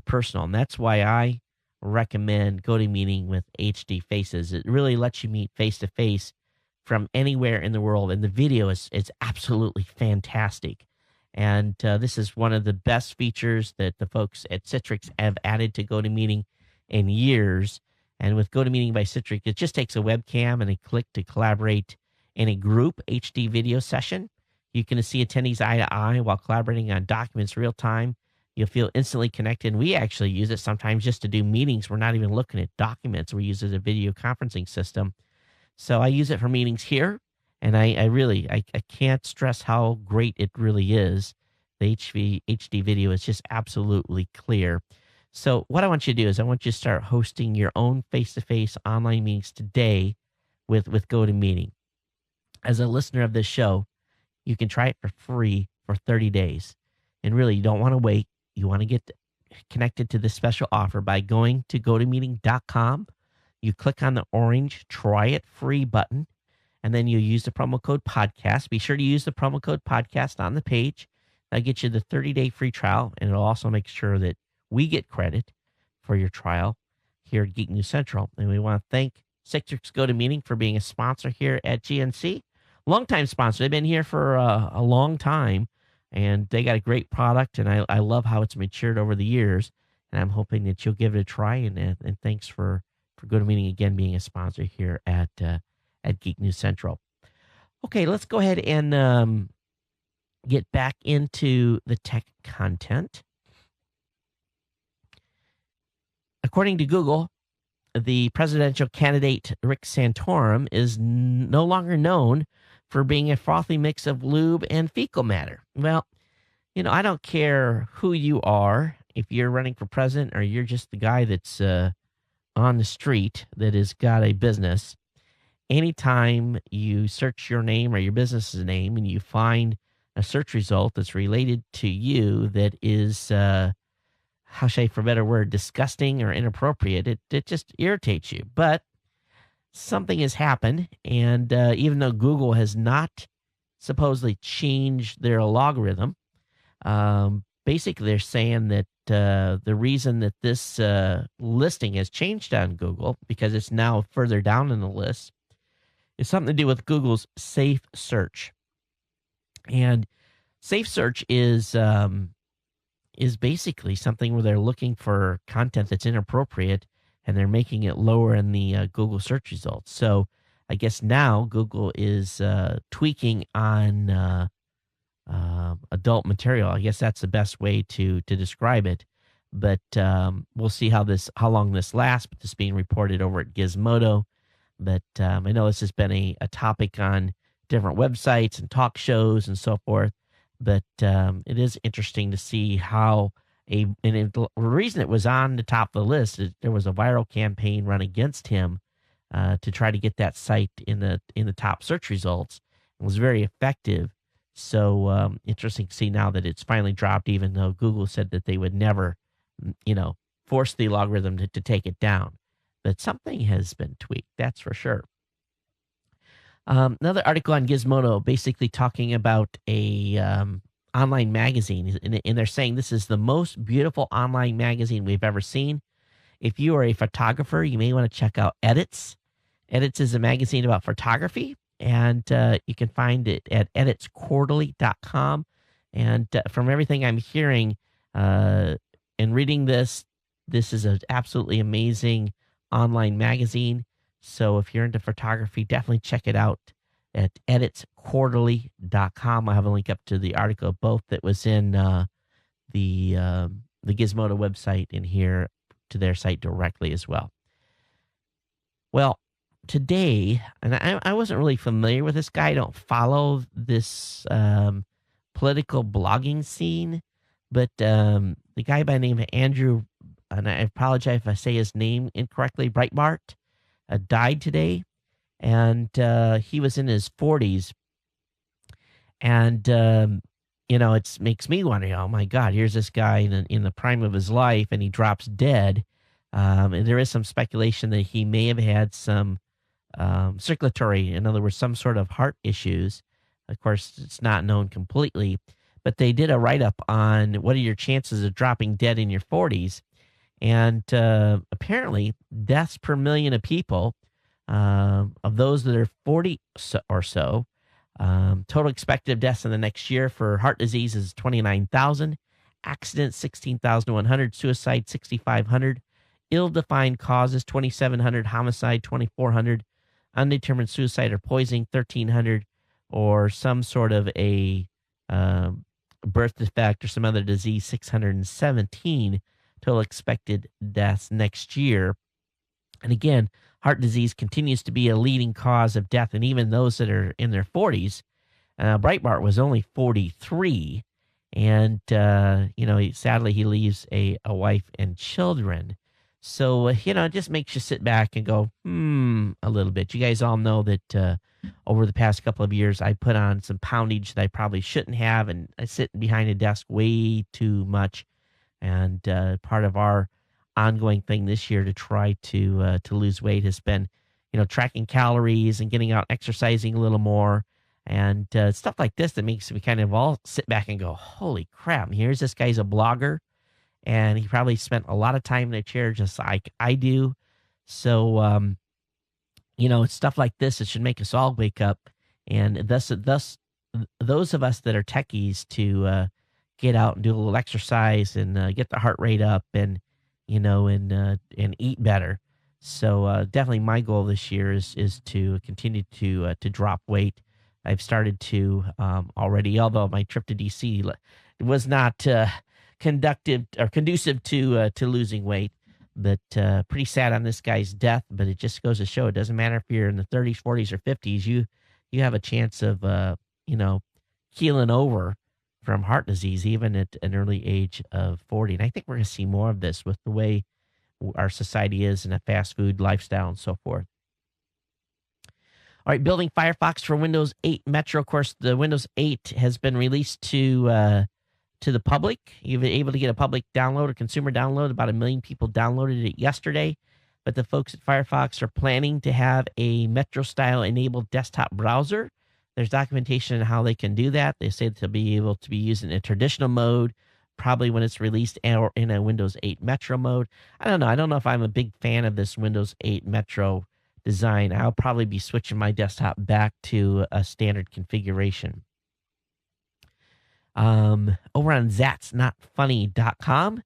personal. And that's why I recommend GoToMeeting with HD Faces. It really lets you meet face-to-face from anywhere in the world. And the video is absolutely fantastic. And this is one of the best features that the folks at Citrix have added to GoToMeeting in years. And with GoToMeeting by Citrix, it just takes a webcam and a click to collaborate in a group HD video session. You can see attendees eye to eye while collaborating on documents real time. You'll feel instantly connected. And we actually use it sometimes just to do meetings. We're not even looking at documents. We use it as a video conferencing system. So I use it for meetings here. And I can't stress how great it really is. The HD video is just absolutely clear. So what I want you to do is I want you to start hosting your own face-to-face online meetings today with GoToMeeting. As a listener of this show, you can try it for free for 30 days. And really, you don't want to wait. You want to get connected to this special offer by going to GoToMeeting.com. You click on the orange Try It Free button, and then you use the promo code podcast. Be sure to use the promo code podcast on the page. That'll get you the 30-day free trial, and it'll also make sure that we get credit for your trial here at Geek News Central. And we want to thank Citrix GoToMeeting for being a sponsor here at GNC. Longtime sponsor. They've been here for a long time, and they got a great product, and I love how it's matured over the years, and I'm hoping that you'll give it a try, and thanks for GoToMeeting again being a sponsor here at at Geek News Central. Okay, let's go ahead and get back into the tech content. According to Google, the presidential candidate Rick Santorum is no longer known for being a frothy mix of lube and fecal matter. Well, I don't care who you are, if you're running for president or you're just the guy that's on the street that has got a business. Anytime you search your name or your business's name and you find a search result that's related to you that is, how should I, for a better word, disgusting or inappropriate, it just irritates you. But something has happened, and even though Google has not supposedly changed their logarithm, basically they're saying that the reason that this listing has changed on Google, because it's now further down in the list, is something to do with Google's safe search. And safe search is basically something where they're looking for content that's inappropriate and they're making it lower in the Google search results. So I guess now Google is tweaking on adult material. I guess that's the best way to describe it. But we'll see how long this lasts. But this is being reported over at Gizmodo. But I know this has been a topic on different websites and talk shows and so forth. But it is interesting to see how the reason it was on the top of the list is there was a viral campaign run against him to try to get that site in the top search results. It was very effective. So interesting to see now that it's finally dropped, even though Google said that they would never, force the logarithm to take it down. But something has been tweaked, that's for sure. Another article on Gizmodo basically talking about a online magazine, and they're saying this is the most beautiful online magazine we've ever seen. If you are a photographer, you may want to check out Edits. Edits is a magazine about photography, and you can find it at editsquarterly.com. And from everything I'm hearing and reading this is an absolutely amazing online magazine. So if you're into photography, definitely check it out at editsquarterly.com. I have a link up to the article both that was in the Gizmodo website and here to their site directly as well. Well, today, and I wasn't really familiar with this guy. I don't follow this political blogging scene, but the guy by the name of Andrew, and I apologize if I say his name incorrectly, Breitbart, died today, and he was in his 40s, and it makes me wonder, oh my God, here's this guy in the prime of his life, and he drops dead. And there is some speculation that he may have had some circulatory, in other words, some sort of heart issues. Of course, it's not known completely, but they did a write-up on what are your chances of dropping dead in your 40s. And apparently, deaths per million of people, of those that are 40 or so, total expected deaths in the next year for heart disease is 29,000, accidents 16,100, suicide 6,500, ill-defined causes 2,700, homicide 2,400, undetermined suicide or poisoning 1,300, or some sort of a birth defect or some other disease 617. Total expected deaths next year. And again, heart disease continues to be a leading cause of death, and even those that are in their 40s. Breitbart was only 43, and sadly he leaves a wife and children. So it just makes you sit back and go a little bit. You guys all know that over the past couple of years I put on some poundage that I probably shouldn't have, and I sit behind a desk way too much. And part of our ongoing thing this year to try to lose weight has been, tracking calories and getting out exercising a little more, and stuff like this that makes me kind of all sit back and go, holy crap, here's this guy's a blogger, and he probably spent a lot of time in a chair just like I do. So, it's stuff like this that should make us all wake up, and thus those of us that are techies to get out and do a little exercise and get the heart rate up and eat better. So definitely my goal this year is to continue to drop weight. I've started to already, although my trip to DC was not conducive to losing weight. But pretty sad on this guy's death. But it just goes to show it doesn't matter if you're in the 30s, 40s, or 50s. You have a chance of keeling over from heart disease even at an early age of 40. And I think we're going to see more of this with the way our society is and a fast food lifestyle and so forth. All right, building Firefox for Windows 8 Metro. Of course, the Windows 8 has been released to the public. You've been able to get a public download, a consumer download. About 1 million people downloaded it yesterday. But the folks at Firefox are planning to have a Metro-style enabled desktop browser. There's documentation on how they can do that. They say they'll be able to be used in a traditional mode, probably when it's released, or in a Windows 8 Metro mode. I don't know. I don't know if I'm a big fan of this Windows 8 Metro design. I'll probably be switching my desktop back to a standard configuration. Over on that'snotfunny.com,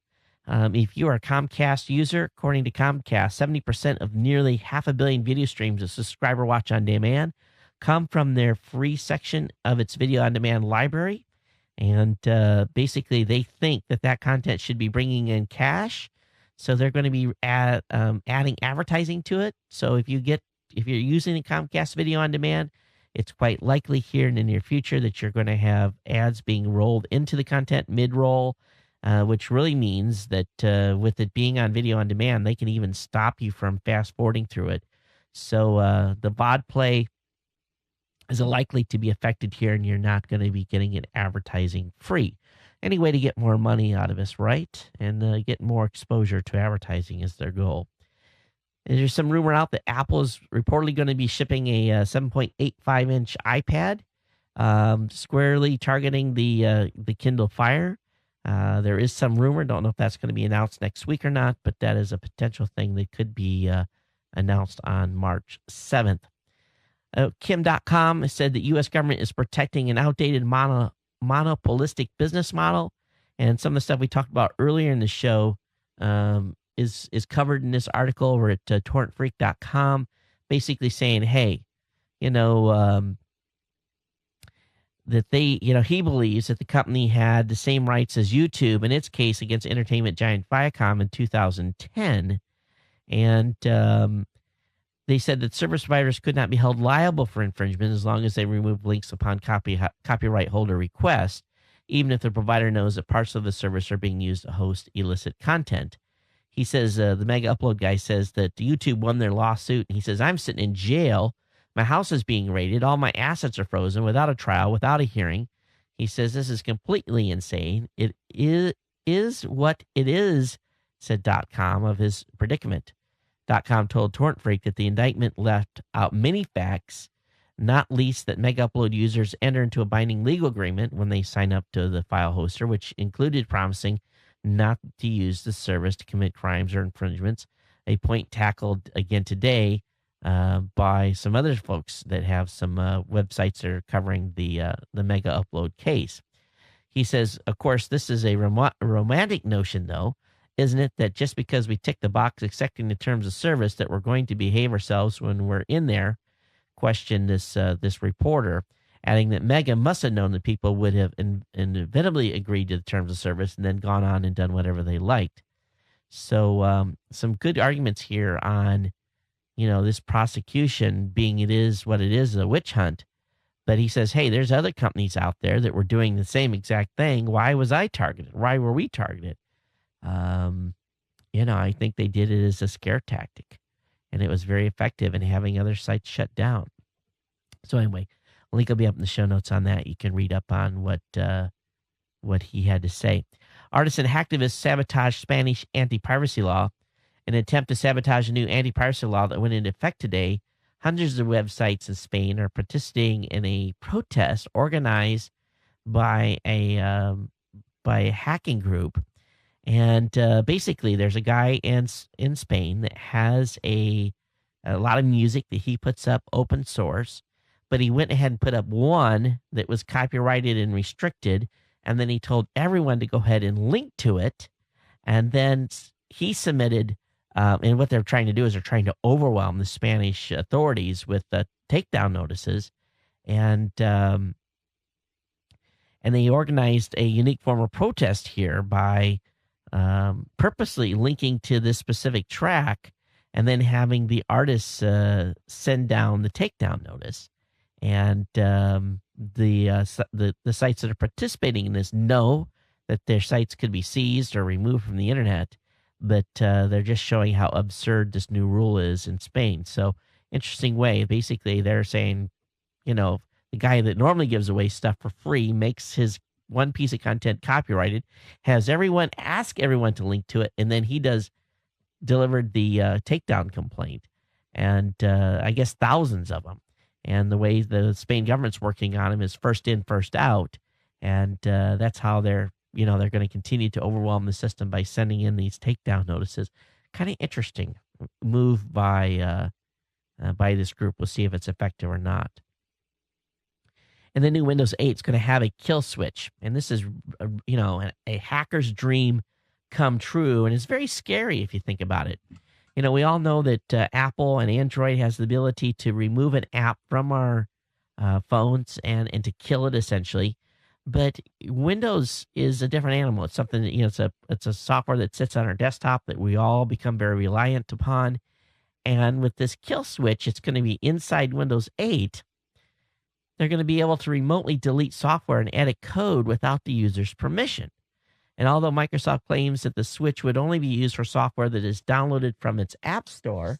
if you are a Comcast user, according to Comcast, 70% of nearly 500 million video streams of subscriber watch on demand come from their free section of its video on demand library. And basically, they think that content should be bringing in cash. So they're going to be adding advertising to it. So if you're using a Comcast video on demand, it's quite likely here in the near future that you're going to have ads being rolled into the content mid-roll, which really means that with it being on video on demand, they can even stop you from fast-forwarding through it. So the VOD play is likely to be affected here, and you're not going to be getting it advertising free. Any way to get more money out of us, right? And get more exposure to advertising is their goal. And there's some rumor out that Apple is reportedly going to be shipping a 7.85-inch iPad, squarely targeting the Kindle Fire. There is some rumor. Don't know if that's going to be announced next week or not, but that is a potential thing that could be announced on March 7th. Kim.com said the U.S. government is protecting an outdated monopolistic business model. And some of the stuff we talked about earlier in the show is covered in this article over at torrentfreak.com, basically saying, hey, that he believes that the company had the same rights as YouTube in its case against entertainment giant Viacom in 2010. And they said that service providers could not be held liable for infringement as long as they remove links upon copyright holder request, even if the provider knows that parts of the service are being used to host illicit content. He says, the Mega Upload guy says that YouTube won their lawsuit. And he says, I'm sitting in jail. My house is being raided. All my assets are frozen without a trial, without a hearing. He says, this is completely insane. It is what it is, said .com of his predicament. .com told Torrent Freak that the indictment left out many facts, not least that Mega Upload users enter into a binding legal agreement when they sign up to the file hoster, which included promising not to use the service to commit crimes or infringements, a point tackled again today by some other folks that have some websites that are covering the Mega Upload case. He says, of course, this is a romantic notion, though, isn't it, that just because we tick the box accepting the terms of service that we're going to behave ourselves when we're in there? Questioned this reporter, adding that Mega must have known that people would have inevitably agreed to the terms of service and then gone on and done whatever they liked. So some good arguments here on, this prosecution being it is what it is, a witch hunt. But he says, hey, there's other companies out there that were doing the same exact thing. Why was I targeted? Why were we targeted? I think they did it as a scare tactic, and it was very effective in having other sites shut down. So anyway, link will be up in the show notes on that. You can read up on what he had to say. Artists and hacktivists sabotage Spanish anti-piracy law. In an attempt to sabotage a new anti-piracy law that went into effect today, hundreds of websites in Spain are participating in a protest organized by a hacking group. And basically, there's a guy in Spain that has a lot of music that he puts up open source, but he went ahead and put up one that was copyrighted and restricted, and then he told everyone to go ahead and link to it, and then he submitted And what they're trying to do is they're trying to overwhelm the Spanish authorities with takedown notices. And they organized a unique form of protest here by purposely linking to this specific track and then having the artists send down the takedown notice. And the sites that are participating in this know that their sites could be seized or removed from the internet, but they're just showing how absurd this new rule is in Spain. So interesting way. Basically, they're saying, the guy that normally gives away stuff for free makes his one piece of content copyrighted, has ask everyone to link to it, and then he delivered the takedown complaint, and I guess thousands of them. And the way the Spain government's working on him is first in, first out, and that's how they're going to continue to overwhelm the system by sending in these takedown notices. Kind of interesting move by this group. We'll see if it's effective or not. And the new Windows 8 is going to have a kill switch. And this is, a hacker's dream come true. And it's very scary if you think about it. We all know that Apple and Android has the ability to remove an app from our phones and to kill it, essentially. But Windows is a different animal. It's something that, it's a software that sits on our desktop that we all become very reliant upon. And with this kill switch, it's going to be inside Windows 8. They're going to be able to remotely delete software and edit code without the user's permission. And although Microsoft claims that the switch would only be used for software that is downloaded from its app store,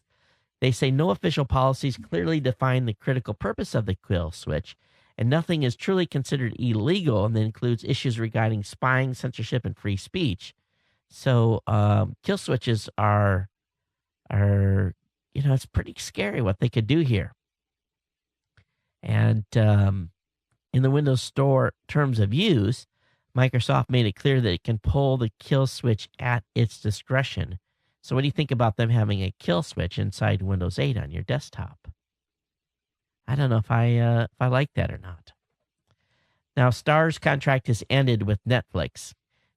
they say no official policies clearly define the critical purpose of the kill switch, and nothing is truly considered illegal, and that includes issues regarding spying, censorship, and free speech. So kill switches are it's pretty scary what they could do here. And in the Windows Store terms of use, Microsoft made it clear that it can pull the kill switch at its discretion. So what do you think about them having a kill switch inside Windows 8 on your desktop? I don't know if I like that or not. Now, Star's contract has ended with Netflix.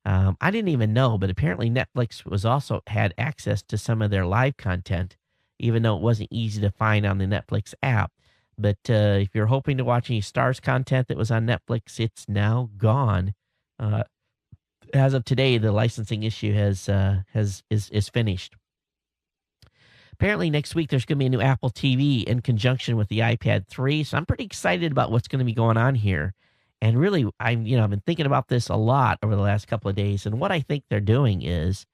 I didn't even know, but apparently Netflix had access to some of their live content, even though it wasn't easy to find on the Netflix app. But if you're hoping to watch any Star's content that was on Netflix, it's now gone. As of today, the licensing issue is finished. Apparently, next week there's going to be a new Apple TV in conjunction with the iPad 3. So I'm pretty excited about what's going to be going on here. And really, I've been thinking about this a lot over the last couple of days. And what I think they're doing is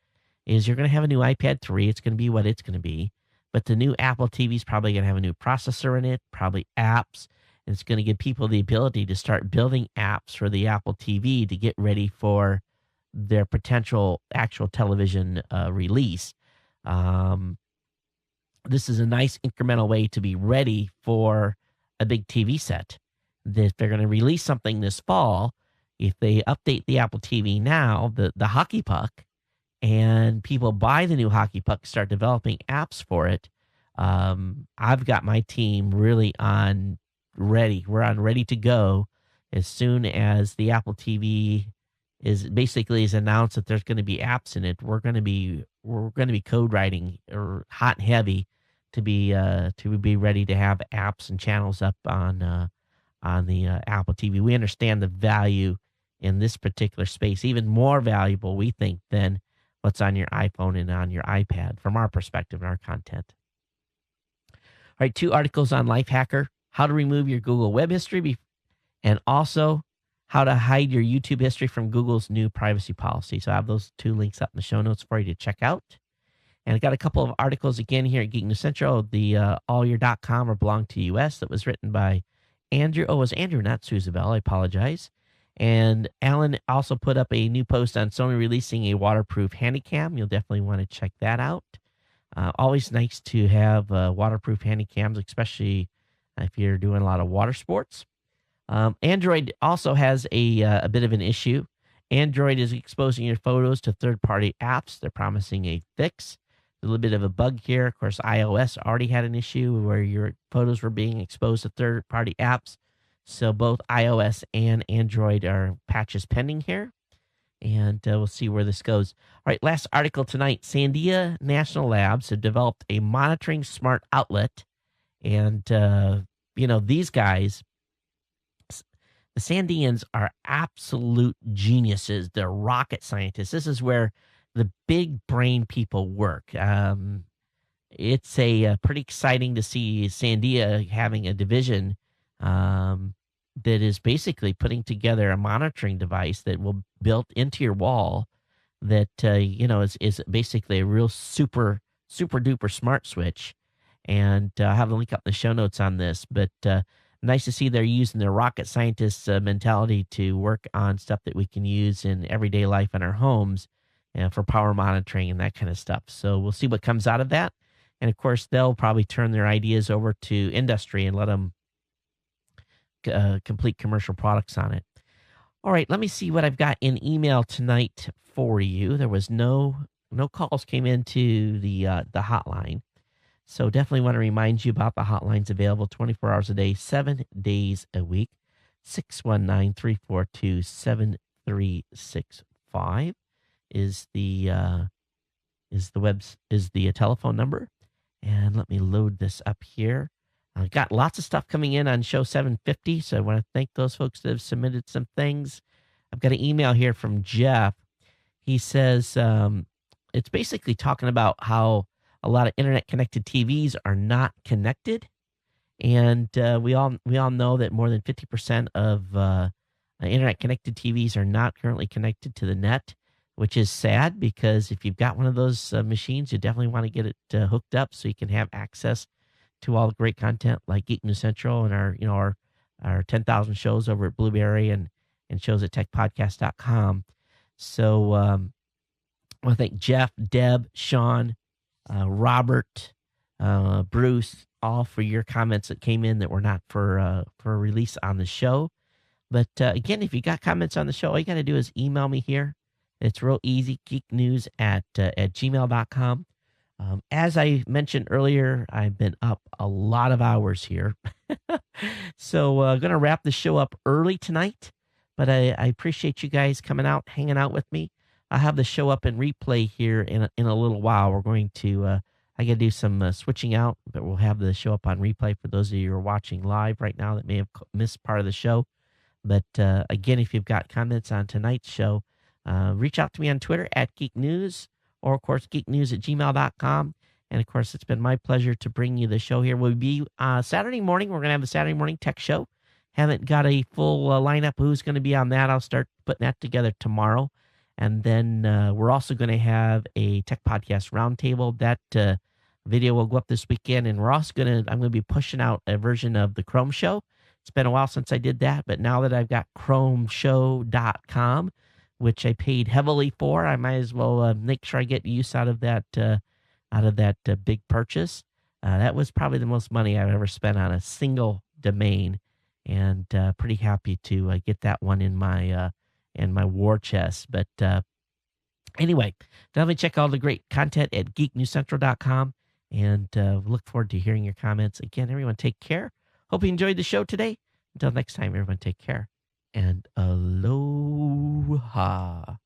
you're going to have a new iPad 3. It's going to be what it's going to be. But the new Apple TV is probably going to have a new processor in it, probably apps. And it's going to give people the ability to start building apps for the Apple TV to get ready for their potential actual television release. This is a nice incremental way to be ready for a big TV set. That they're going to release something this fall, if they update the Apple TV now, the hockey puck, and people buy the new hockey puck, start developing apps for it, I've got my team really on ready. We're on ready to go as soon as the Apple TV is announced that there's going to be apps in it. We're going to be code writing or hot and heavy to be ready to have apps and channels up on the Apple TV. We understand the value in this particular space, even more valuable, we think, than what's on your iPhone and on your iPad from our perspective and our content. All right, 2 articles on Lifehacker: how to remove your Google web history, and also how to hide your YouTube history from Google's new privacy policy. So I have those 2 links up in the show notes for you to check out. And I got a couple of articles again here at Geek News Central. The allyour.com or belong to US that was written by Andrew. Oh, it was Andrew, not Suzabel. I apologize. And Alan also put up a new post on Sony releasing a waterproof handycam. You'll definitely want to check that out. Always nice to have waterproof handycams, especially if you're doing a lot of water sports. Android also has a bit of an issue. Android is exposing your photos to third-party apps. They're promising a fix. A little bit of a bug here. Of course, iOS already had an issue where your photos were being exposed to third-party apps. So both iOS and Android are patches pending here. and we'll see where this goes. All right, last article tonight. Sandia National Labs have developed a monitoring smart outlet, and these guys, the Sandians, are absolute geniuses. They're rocket scientists. This is where the big brain people work. It's pretty exciting to see Sandia having a division that is basically putting together a monitoring device that will built into your wall that is basically a real super duper smart switch. And I'll have a link up in the show notes on this, but nice to see they're using their rocket scientist mentality to work on stuff that we can use in everyday life in our homes for power monitoring and that kind of stuff. So we'll see what comes out of that. And of course, they'll probably turn their ideas over to industry and let them complete commercial products on it. All right, let me see what I've got in email tonight for you. There was no calls came into the hotline. So definitely want to remind you about the hotlines available 24 hours a day, 7 days a week. 619-342-7365 is the telephone number. And let me load this up here. I got lots of stuff coming in on show 750, so I want to thank those folks that have submitted some things. I've got an email here from Jeff. He says it's basically talking about how a lot of internet-connected TVs are not connected, and we all know that more than 50% of internet-connected TVs are not currently connected to the net, which is sad because if you've got one of those machines, you definitely want to get it hooked up so you can have access to all the great content like Geek News Central and our 10,000 shows over at Blueberry and shows at techpodcast.com. So I want to thank Jeff, Deb, Sean, Robert, Bruce, all for your comments that came in that were not for release on the show. But again, if you got comments on the show, all you got to do is email me here. It's real easy, geeknews@gmail.com. As I mentioned earlier, I've been up a lot of hours here. So I'm going to wrap the show up early tonight, but I appreciate you guys coming out, hanging out with me. I'll have the show up in replay here in a little while. We're going to, I got to do some switching out, but we'll have the show up on replay for those of you who are watching live right now that may have missed part of the show. But again, if you've got comments on tonight's show, reach out to me on Twitter @Geek News, or of course, geeknews@gmail.com. And of course, it's been my pleasure to bring you the show here. We'll be Saturday morning. We're going to have a Saturday morning tech show. Haven't got a full lineup of who's going to be on that. I'll start putting that together tomorrow. And then we're also going to have a Tech Podcast Roundtable. That video will go up this weekend. And we're also I'm going to be pushing out a version of the Chrome Show. It's been a while since I did that, but now that I've got chromeshow.com, which I paid heavily for, I might as well make sure I get use out of that big purchase. That was probably the most money I've ever spent on a single domain, and pretty happy to get that one in my war chest. But anyway, definitely check all the great content at geeknewscentral.com, and look forward to hearing your comments. Again, everyone, take care. Hope you enjoyed the show today. Until next time, everyone, take care and aloha.